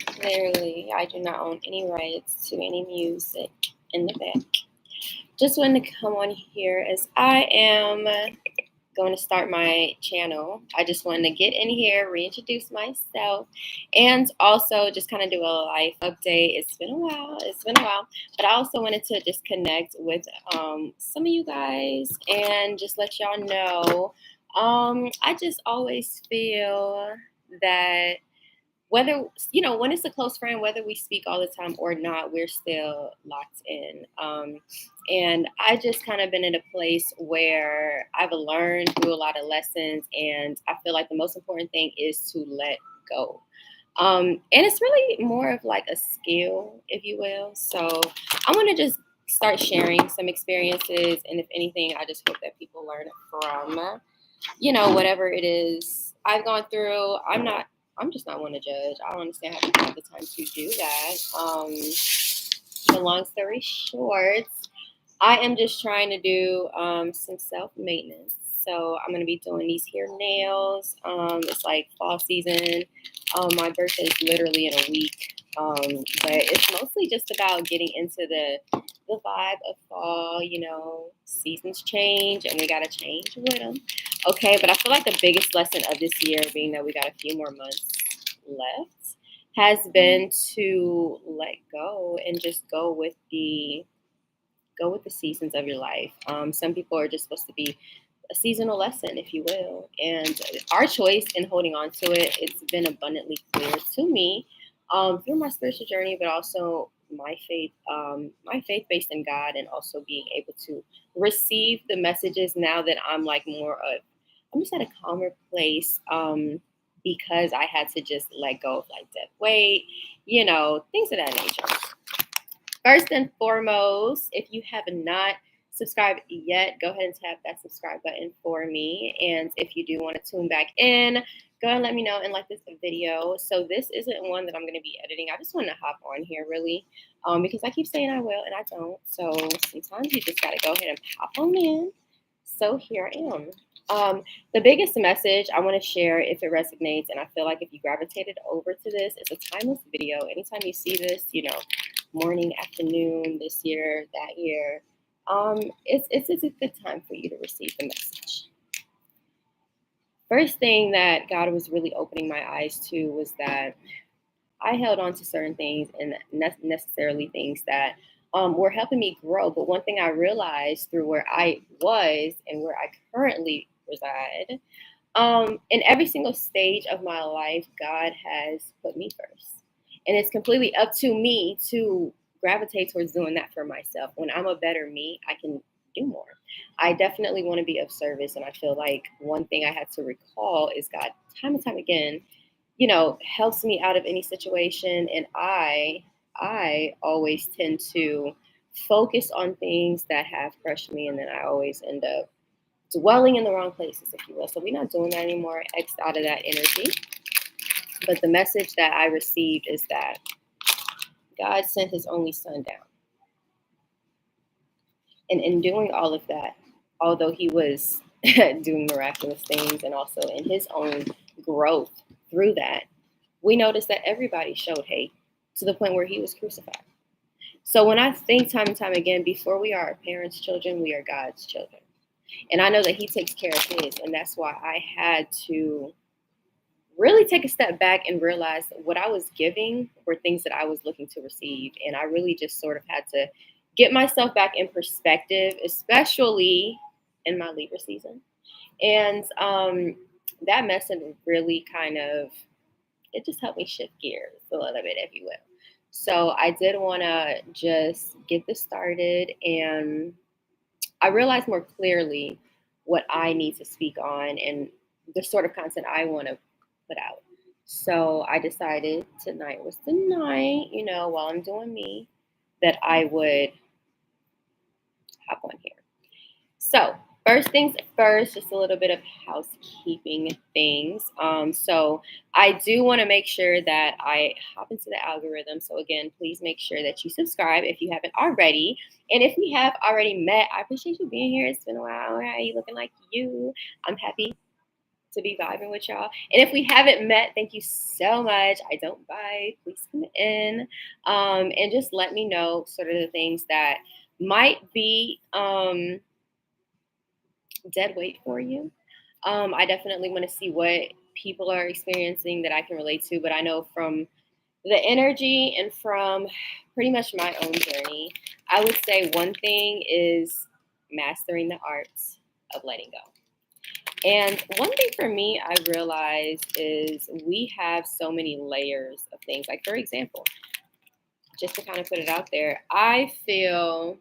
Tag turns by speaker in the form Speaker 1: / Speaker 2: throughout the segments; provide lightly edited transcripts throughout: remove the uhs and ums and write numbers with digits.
Speaker 1: Clearly, I do not own any rights to any music in the back. Just wanted to come on here as I am going to start my channel. I just wanted to get in here, reintroduce myself, and also just kind of do a life update. It's been a while. But I also wanted to just connect with some of you guys and just let y'all know. I just always feel that whether when it's a close friend, whether we speak all the time or not, we're still locked in. And I just kind of been in a place where I've learned through a lot of lessons, and I feel like the most important thing is to let go. And it's really more of like a skill, if you will. So I want to just start sharing some experiences, and if anything, I just hope that people learn from whatever it is I've gone through. I'm just not one to judge. I don't understand how people have the time to do that. But long story short, I am just trying to do some self maintenance. So I'm gonna be doing these hair nails. It's like fall season. My birthday is literally in a week. But it's mostly just about getting into the vibe of fall. Seasons change, and we gotta change with them. Okay, but I feel like the biggest lesson of this year, being that we got a few more months left, has been to let go and just go with the seasons of your life. Some people are just supposed to be a seasonal lesson, if you will, and our choice in holding on to it, it's been abundantly clear to me through my spiritual journey, but also my faith based in God, and also being able to receive the messages now that I'm just at a calmer place, because I had to just let go of like dead weight, things of that nature. First and foremost, if you have not subscribed yet, go ahead and tap that subscribe button for me. And if you do want to tune back in, go ahead and let me know and like this video. So this isn't one that I'm going to be editing. I just want to hop on here really, because I keep saying I will and I don't. So sometimes you just got to go ahead and pop on in. So here I am. The biggest message I want to share, if it resonates, and I feel like if you gravitated over to this, it's a timeless video. Anytime you see this, morning, afternoon, this year, that year, it's a good time for you to receive the message. First thing that God was really opening my eyes to was that I held on to certain things, and necessarily things that were helping me grow. But one thing I realized through where I was and where I currently reside, in every single stage of my life, God has put me first. And it's completely up to me to gravitate towards doing that for myself. When I'm a better me, I can do more. I definitely want to be of service. And I feel like one thing I had to recall is God, time and time again, helps me out of any situation. And I always tend to focus on things that have crushed me. And then I always end up dwelling in the wrong places, if you will. So we're not doing that anymore, X'd out of that energy. But the message that I received is that God sent his only son down. And in doing all of that, although he was doing miraculous things and also in his own growth through that, we noticed that everybody showed hate to the point where he was crucified. So when I think time and time again, before we are our parents' children, we are God's children. And I know that he takes care of his. And that's why I had to really take a step back and realize what I was giving were things that I was looking to receive. And I really just sort of had to get myself back in perspective, especially in my Libra season. And that message really it just helped me shift gears a little bit, if you will. So I did want to just get this started, and I realized more clearly what I need to speak on and the sort of content I want to put out. So I decided tonight was the night, while I'm doing me, that I would hop on here. So first things first, just a little bit of housekeeping things. So I do want to make sure that I hop into the algorithm. So again, please make sure that you subscribe if you haven't already. And if we have already met, I appreciate you being here. It's been a while. How are you looking like you? I'm happy to be vibing with y'all. And if we haven't met, thank you so much. I don't bite. Please come in, and just let me know sort of the things that might be dead weight for you. I definitely want to see what people are experiencing that I can relate to, but I know from the energy and from pretty much my own journey, I would say one thing is mastering the art of letting go. And one thing for me, I realized is we have so many layers of things. Like, for example, just to kind of put it out there, I feel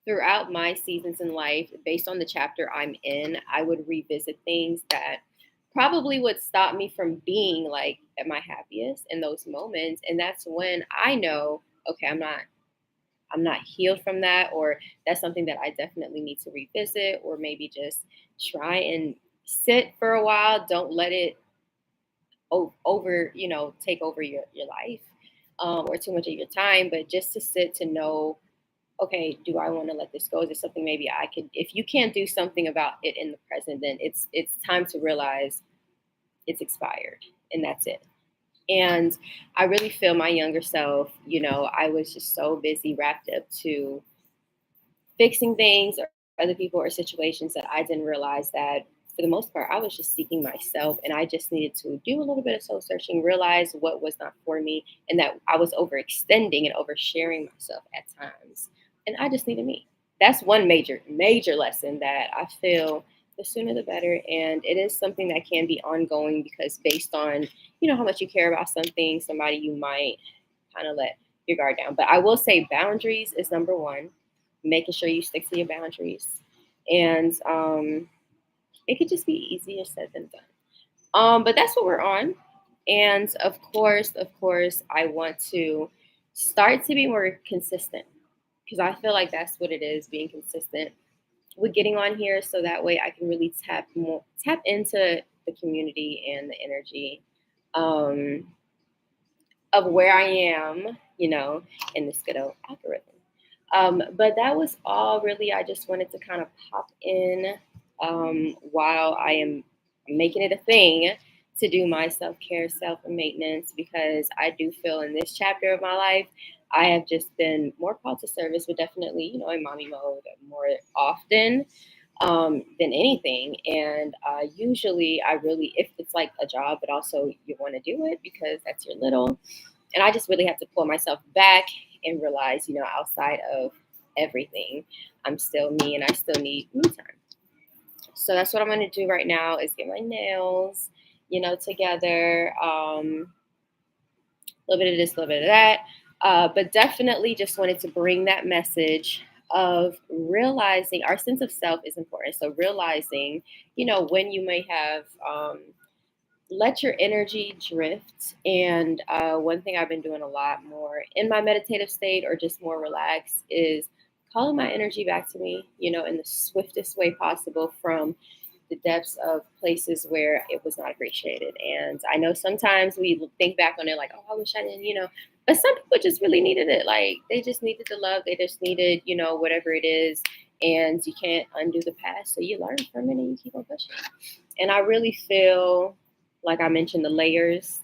Speaker 1: throughout my seasons in life, based on the chapter I'm in, I would revisit things that probably would stop me from being like at my happiest in those moments. And that's when I know, okay, I'm not healed from that, or that's something that I definitely need to revisit, or maybe just try and sit for a while. Don't let it over, take over your life, or too much of your time, but just to sit to know, okay, do I want to let this go? Is it something maybe I could, if you can't do something about it in the present, then it's time to realize it's expired and that's it. And I really feel my younger self, I was just so busy wrapped up to fixing things or other people or situations that I didn't realize that for the most part I was just seeking myself, and I just needed to do a little bit of soul searching, realize what was not for me, and that I was overextending and oversharing myself at times. And I just needed me. That's one major lesson that I feel the sooner the better. And it is something that can be ongoing because based on, how much you care about something, somebody you might kind of let your guard down. But I will say boundaries is number one, making sure you stick to your boundaries. And it could just be easier said than done. But that's what we're on. And of course, I want to start to be more consistent because I feel like that's what it is, being consistent with getting on here so that way I can really tap into the community and the energy um, of where I am, in this good old algorithm. But that was all really. I just wanted to kind of pop in while I am making it a thing to do my self care, self maintenance, because I do feel in this chapter of my life, I have just been more called to service, but definitely, in mommy mode more often than anything. And usually, I really, if it's like a job, but also you want to do it because that's your little. And I just really have to pull myself back and realize, outside of everything, I'm still me and I still need me time. So that's what I'm going to do right now is get my nails, together. A little bit of this, a little bit of that. But definitely just wanted to bring that message of realizing our sense of self is important. So realizing, when you may have let your energy drift. And one thing I've been doing a lot more in my meditative state or just more relaxed is calling my energy back to me, in the swiftest way possible from the depths of places where it was not appreciated. And I know sometimes we think back on it like, oh, I wish I didn't, but some people just really needed it. Like they just needed the love. They just needed, whatever it is. And you can't undo the past. So you learn from it and you keep on pushing. And I really feel like I mentioned the layers,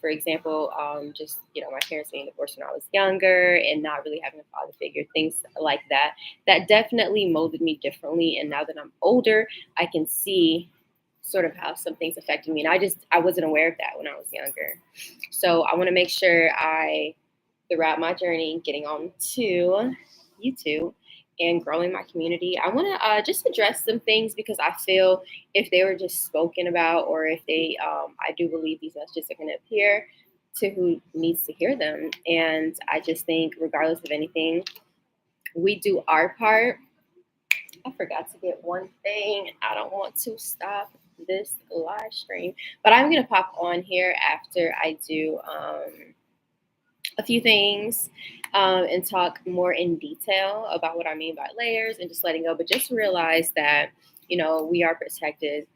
Speaker 1: for example, just, my parents being divorced when I was younger and not really having a father figure, things like that, that definitely molded me differently. And now that I'm older, I can see sort of how some things affected me. And I wasn't aware of that when I was younger. So I want to make sure throughout my journey, getting on to YouTube, and growing my community, I want to just address some things because I feel if they were just spoken about, or if they, I do believe these messages are going to appear to who needs to hear them. And I just think, regardless of anything, we do our part. I forgot to get one thing. I don't want to stop this live stream, but I'm going to pop on here after I do a few things and talk more in detail about what I mean by layers and just letting go. But just realize that, we are protected,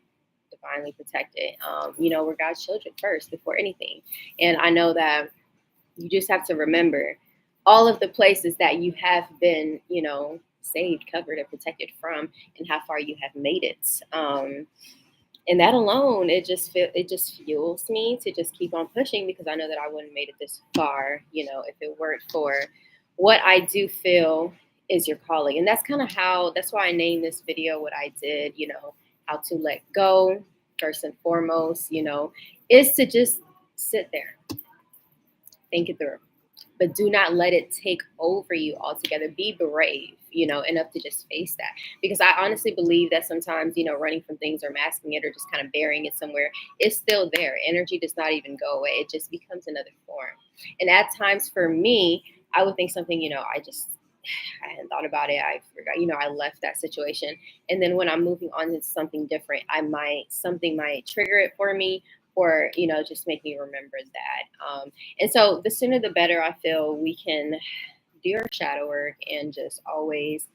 Speaker 1: divinely protected. We're God's children first before anything. And I know that you just have to remember all of the places that you have been, saved, covered, and protected from, and how far you have made it. And that alone, it just fuels me to just keep on pushing because I know that I wouldn't have made it this far, if it weren't for what I do feel is your calling. And that's kind of that's why I named this video what I did, how to let go first and foremost, is to just sit there, think it through, but do not let it take over you altogether. Be brave, enough to just face that. Because I honestly believe that sometimes, running from things or masking it or just kind of burying it somewhere is still there. Energy does not even go away. It just becomes another form. And at times for me, I would think something, I hadn't thought about it. I forgot, I left that situation. And then when I'm moving on to something different, something might trigger it for me or, just make me remember that. And so the sooner the better I feel we can do our shadow work and just always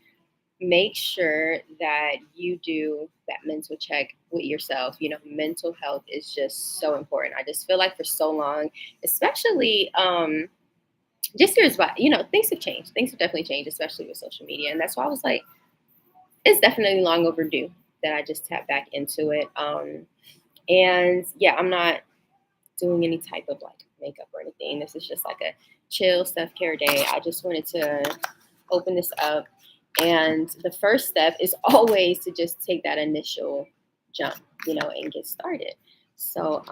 Speaker 1: make sure that you do that mental check with yourself. Mental health is just so important. I just feel like for so long, especially, just years, but things have changed. Things have definitely changed, especially with social media. And that's why I was like, it's definitely long overdue that I just tap back into it. And yeah, I'm not doing any type of like makeup or anything. This is just like a chill self-care day. I just wanted to open this up. And the first step is always to just take that initial jump, and get started. So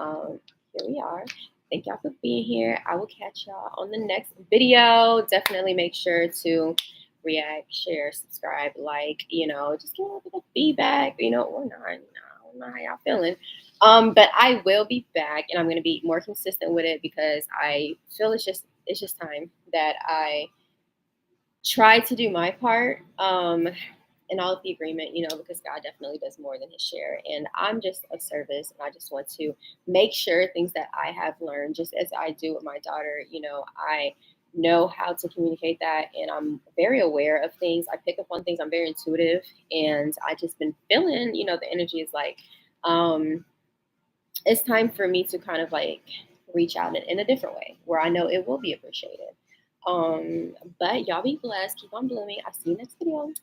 Speaker 1: here we are. Thank y'all for being here. I will catch y'all on the next video. Definitely make sure to react, share, subscribe, just give a little bit of feedback, or not. I don't know how y'all feeling. But I will be back and I'm gonna be more consistent with it because I feel it's just time that I try to do my part in all of the agreement, because God definitely does more than his share. And I'm just of service. And I just want to make sure things that I have learned, just as I do with my daughter, I know how to communicate that. And I'm very aware of things. I pick up on things. I'm very intuitive. And I just been feeling, the energy is like, it's time for me to kind of like reach out in a different way where I know it will be appreciated. But y'all be blessed. Keep on blooming. I'll see you next video.